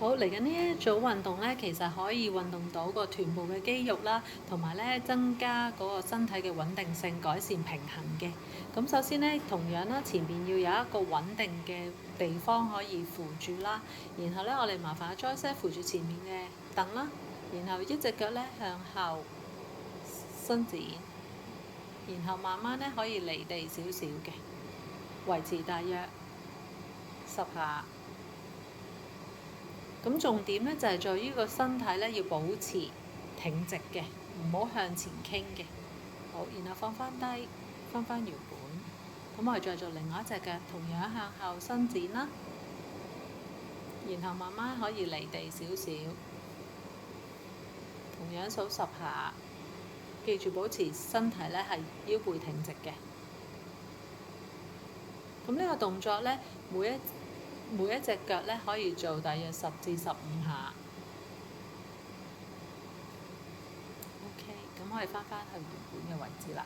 好，嚟緊呢一組運動咧，其實可以運動到個臀部嘅肌肉啦，同埋咧增加嗰個身體嘅穩定性，改善平衡嘅。咁首先咧，同樣啦，前面要有一個穩定嘅地方可以扶住啦。然後咧，我哋麻煩阿 Joyce 扶住前面嘅凳啦，然後一隻腳咧向後伸展，然後慢慢咧可以離地少少嘅，維持大約10下。咁重點咧就係在於個身體咧要保持挺直嘅，唔好向前傾嘅。好，然後放翻低，翻翻原本。咁我哋再做另外一隻腳，同樣向後伸展啦。然後慢慢可以離地少少，同樣數10下。記住保持身體咧係腰背挺直嘅。咁呢個動作咧，每一隻腳咧可以做大約10至15下。OK，咁我哋翻返去原本嘅位置啦。